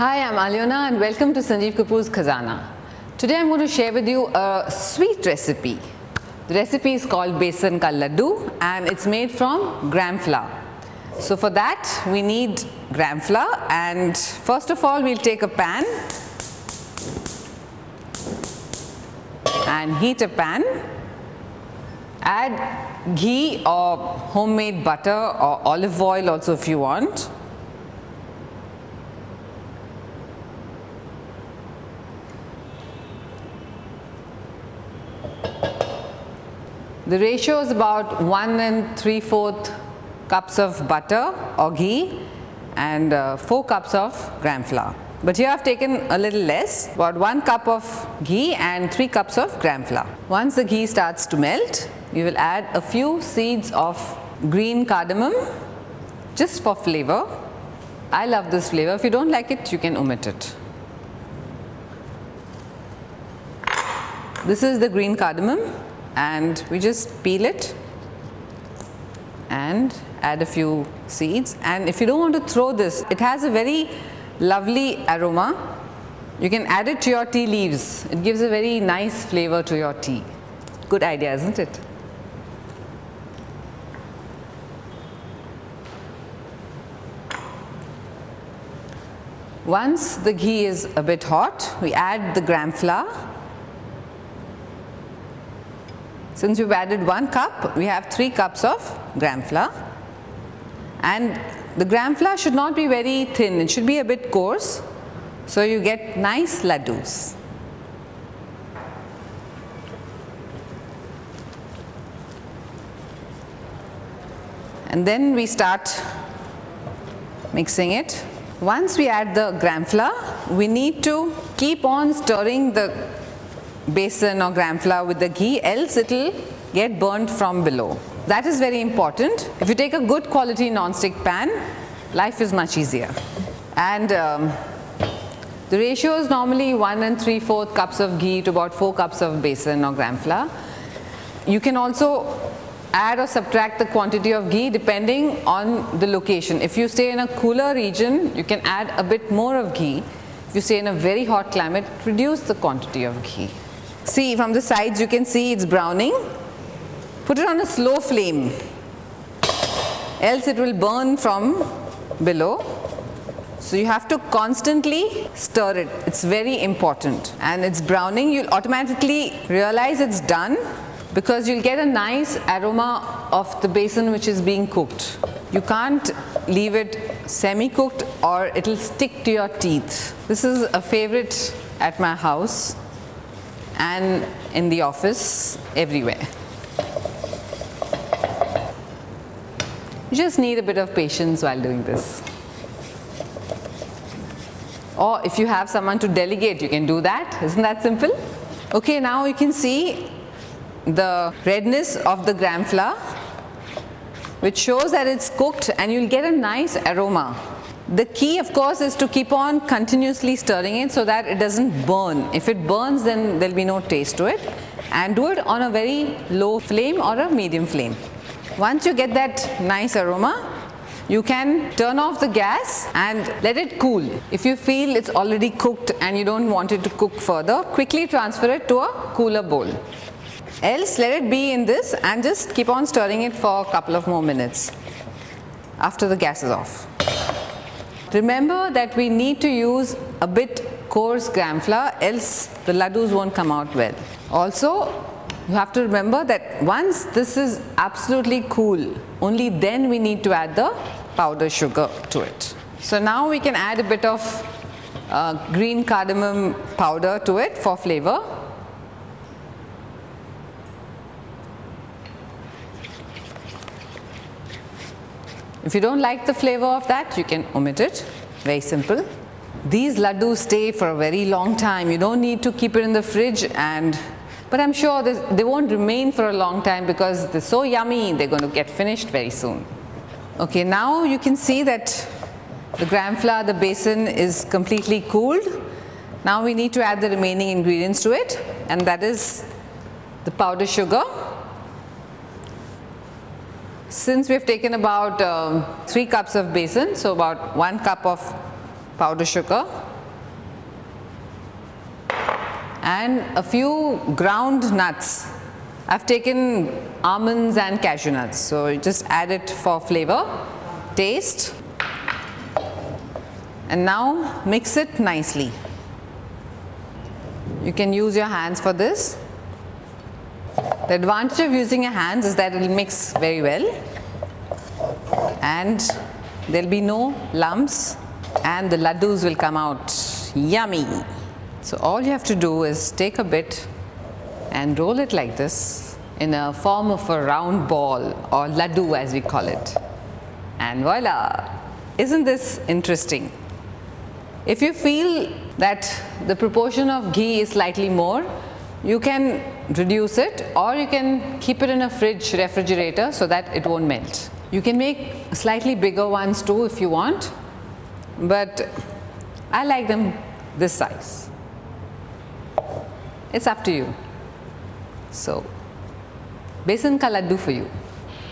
Hi, I'm Alyona and welcome to Sanjeev Kapoor's Khazana. Today I'm going to share with you a sweet recipe. The recipe is called Besan Ka Laddoo and it's made from gram flour. So for that we need gram flour, and first of all we'll take a pan and heat a pan. Add ghee or homemade butter or olive oil also if you want. The ratio is about 1 3/4 cups of butter or ghee and 4 cups of gram flour. But here I have taken a little less, about 1 cup of ghee and 3 cups of gram flour. Once the ghee starts to melt, we will add a few seeds of green cardamom just for flavor. I love this flavor. If you don't like it, you can omit it. This is the green cardamom, and we just peel it and add a few seeds. And if you don't want to throw this, it has a very lovely aroma. You can add it to your tea leaves. It gives a very nice flavor to your tea. Good idea, isn't it? Once the ghee is a bit hot, we add the gram flour. Since we've added 1 cup, we have 3 cups of gram flour. And the gram flour should not be very thin, it should be a bit coarse, so you get nice laddoos. And then we start mixing it. Once we add the gram flour, we need to keep on stirring the besan or gram flour with the ghee, else it will get burnt from below. That is very important. If you take a good quality non-stick pan, life is much easier. And the ratio is normally 1 3/4 cups of ghee to about 4 cups of besan or gram flour. You can also add or subtract the quantity of ghee depending on the location. If you stay in a cooler region, you can add a bit more of ghee. If you stay in a very hot climate, reduce the quantity of ghee. See, from the sides you can see it's browning. Put it on a slow flame, else it will burn from below. So you have to constantly stir it. It's very important. And it's browning, you'll automatically realize it's done because you'll get a nice aroma of the besan which is being cooked. You can't leave it semi-cooked or it'll stick to your teeth. This is a favorite at my house and in the office, everywhere. You just need a bit of patience while doing this. Or if you have someone to delegate, you can do that. Isn't that simple? Okay, now you can see the redness of the gram flour, which shows that it's cooked, and you'll get a nice aroma. The key, of course, is to keep on continuously stirring it so that it doesn't burn. If it burns, then there'll be no taste to it. And do it on a very low flame or a medium flame. Once you get that nice aroma, you can turn off the gas and let it cool. If you feel it's already cooked and you don't want it to cook further, quickly transfer it to a cooler bowl. Else, let it be in this and just keep on stirring it for a couple of more minutes after the gas is off. Remember that we need to use a bit coarse gram flour, else the laddoos won't come out well. Also, you have to remember that once this is absolutely cool, only then we need to add the powdered sugar to it. So now we can add a bit of green cardamom powder to it for flavor. If you don't like the flavor of that, you can omit it. Very simple. These laddoos stay for a very long time. You don't need to keep it in the fridge, but I'm sure they won't remain for a long time because they're so yummy, they're going to get finished very soon. Okay, now you can see that the gram flour, the besan is completely cooled. Now we need to add the remaining ingredients to it, and that is the powdered sugar. Since we have taken about 3 cups of besan, so about 1 cup of powdered sugar and a few ground nuts. I've taken almonds and cashew nuts, so you just add it for flavor, taste, and now mix it nicely. You can use your hands for this. The advantage of using your hands is that it will mix very well and there will be no lumps and the laddoos will come out yummy. So all you have to do is take a bit and roll it like this in a form of a round ball, or laddoo as we call it. And voila! Isn't this interesting? If you feel that the proportion of ghee is slightly more, you can reduce it, or you can keep it in a refrigerator so that it won't melt. You can make slightly bigger ones too if you want, but I like them this size. It's up to you. So, Besan Ka Laddoo for you.